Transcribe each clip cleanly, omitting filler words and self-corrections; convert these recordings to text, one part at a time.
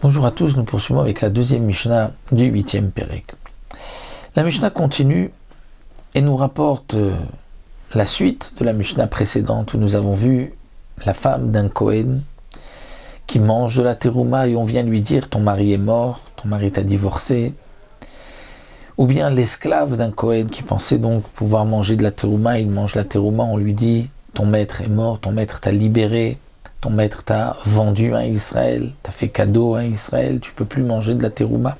Bonjour à tous, nous poursuivons avec la deuxième Mishnah du 8e Pérec. La Mishnah continue et nous rapporte la suite de la Mishnah précédente où nous avons vu la femme d'un Kohen qui mange de la terouma et on vient lui dire ton mari est mort, ton mari t'a divorcé. Ou bien l'esclave d'un Kohen qui pensait donc pouvoir manger de la terouma, il mange la terouma, on lui dit ton maître est mort, ton maître t'a libéré. Ton maître t'a vendu à Israël, t'a fait cadeau à Israël, tu peux plus manger de la terouma.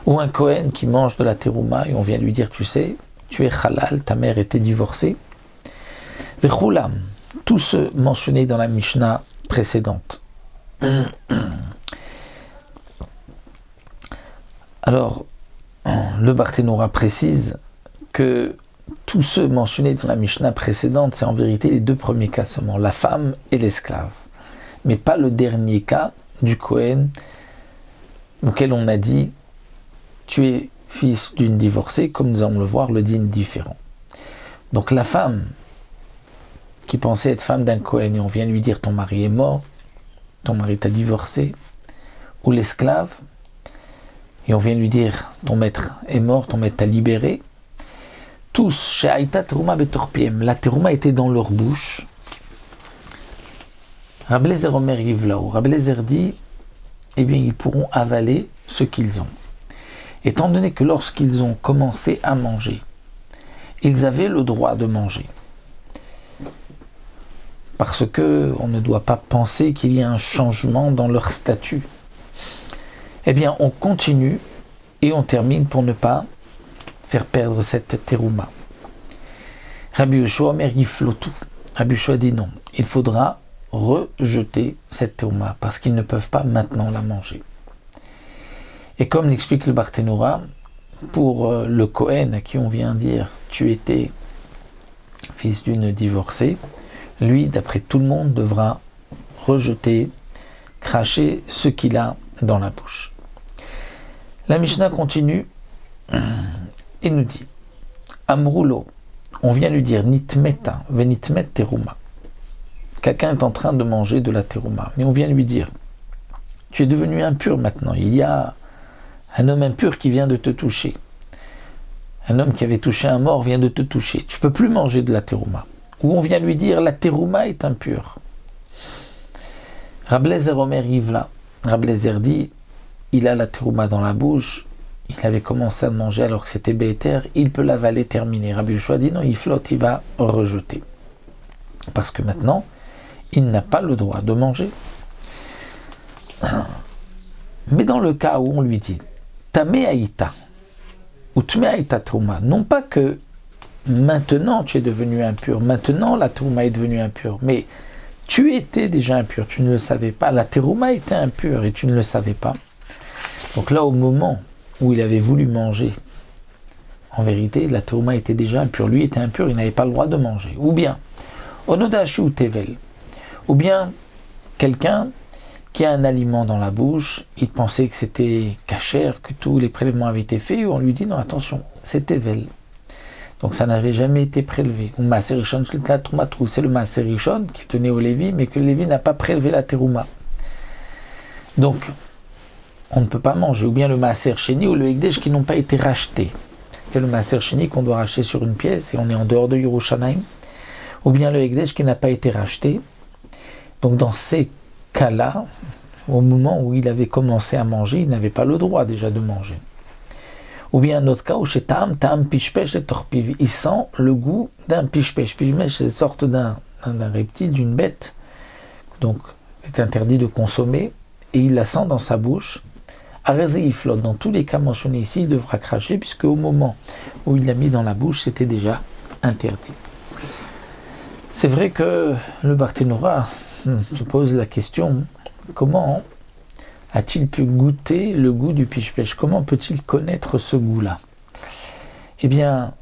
Ou un Kohen qui mange de la terouma et on vient lui dire, tu sais, tu es halal, ta mère était divorcée. Vechulam, tout ce mentionné dans la Mishnah précédente. Alors, le Barthénora précise que tous ceux mentionnés dans la Mishnah précédente, c'est en vérité les deux premiers cas seulement, la femme et l'esclave. Mais pas le dernier cas du Kohen, auquel on a dit « tu es fils d'une divorcée », comme nous allons le voir, le din différent. Donc la femme qui pensait être femme d'un Kohen et on vient lui dire « ton mari est mort, ton mari t'a divorcé », ou l'esclave, et on vient lui dire « ton maître est mort, ton maître t'a libéré », tous, chez Aïta Terouma Betorpiem, la Terouma était dans leur bouche. Rabbi Eliezer Omer Yivlaou, Rabbi Eliezer dit, eh bien, ils pourront avaler ce qu'ils ont. Étant donné que lorsqu'ils ont commencé à manger, ils avaient le droit de manger. Parce que on ne doit pas penser qu'il y a un changement dans leur statut. Eh bien, on continue et on termine pour ne pas faire perdre cette terouma. Rabbi Yoshua Omer Yiflotu. Rabbi Yoshua dit non, il faudra rejeter cette terouma parce qu'ils ne peuvent pas maintenant la manger. Et comme l'explique le Barthénora, pour le Kohen à qui on vient dire tu étais fils d'une divorcée, lui, d'après tout le monde, devra rejeter, cracher ce qu'il a dans la bouche. La Mishnah continue et nous dit Amroulo, on vient lui dire Nitmeta, venitmet terouma. Quelqu'un est en train de manger de la terouma. Et on vient lui dire tu es devenu impur maintenant. Il y a un homme impur qui vient de te toucher. Un homme qui avait touché un mort vient de te toucher. Tu ne peux plus manger de la terouma. Ou on vient lui dire la terouma est impure. Rabbi Eliezer Omer Yivla. Rabbi Eliezer dit il a la terouma dans la bouche. Il avait commencé à manger alors que c'était béter, il peut l'avaler terminé. Rabbi Yoshua dit non, il flotte, il va rejeter. Parce que maintenant, il n'a pas le droit de manger. Mais dans le cas où on lui dit Tamé Aïta, ou Tmé Aïta Touma, non pas que maintenant tu es devenu impur, maintenant la Touma est devenue impure, mais tu étais déjà impur, tu ne le savais pas. La Terouma était impure et tu ne le savais pas. Donc là, au moment où il avait voulu manger, en vérité, la terouma était déjà impure. Lui était impur, il n'avait pas le droit de manger. Ou bien, onodashi ou tevel, ou bien quelqu'un qui a un aliment dans la bouche, il pensait que c'était cachère, que tous les prélèvements avaient été faits, ou on lui dit non, attention, c'est tevel. Donc ça n'avait jamais été prélevé. Ou maaser rishon shel terouma, c'est le maaser rishon qui est donné au Lévi, mais que le Lévi n'a pas prélevé la terouma. Donc, on ne peut pas manger, ou bien le maaser sheni ou le hekdesh qui n'ont pas été rachetés. C'est le maaser sheni qu'on doit racheter sur une pièce et on est en dehors de Yerushalayim, ou bien le hekdesh qui n'a pas été racheté. Donc dans ces cas-là, au moment où il avait commencé à manger, il n'avait pas le droit déjà de manger. Ou bien un autre cas où chez Tam Pishpesh et Torpiv, il sent le goût d'un Pishpesh. Pishpesh, c'est une sorte d'un reptile, d'une bête, donc c'est interdit de consommer, et il la sent dans sa bouche. Arezé, il flotte. Dans tous les cas mentionnés ici, il devra cracher, puisque au moment où il l'a mis dans la bouche, c'était déjà interdit. C'est vrai que le Barthénora se pose la question, comment a-t-il pu goûter le goût du pishpesh? Comment peut-il connaître ce goût-là? Eh bien,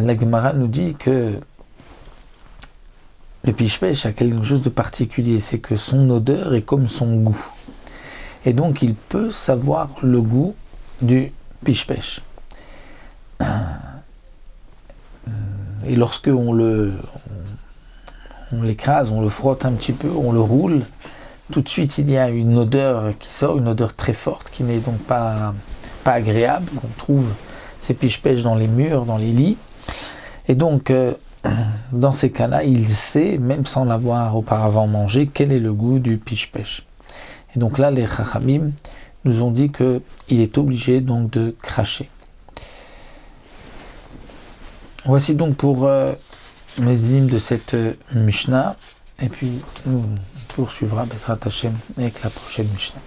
la Gemara nous dit que le pishpesh a quelque chose de particulier, c'est que son odeur est comme son goût. Et donc, il peut savoir le goût du pishpesh. Et lorsque on l'écrase, on le frotte un petit peu, on le roule, tout de suite il y a une odeur qui sort, une odeur très forte, qui n'est donc pas agréable, qu'on trouve ces piche-pêches dans les murs, dans les lits. Et donc, dans ces cas-là, il sait, même sans l'avoir auparavant mangé, quel est le goût du piche-pêche. Et donc là, les Chachamim nous ont dit qu'il est obligé donc de cracher. Voici donc pour les dynimes de cette Mishnah. Et puis, on poursuivra Bezrat Hashem avec la prochaine Mishnah.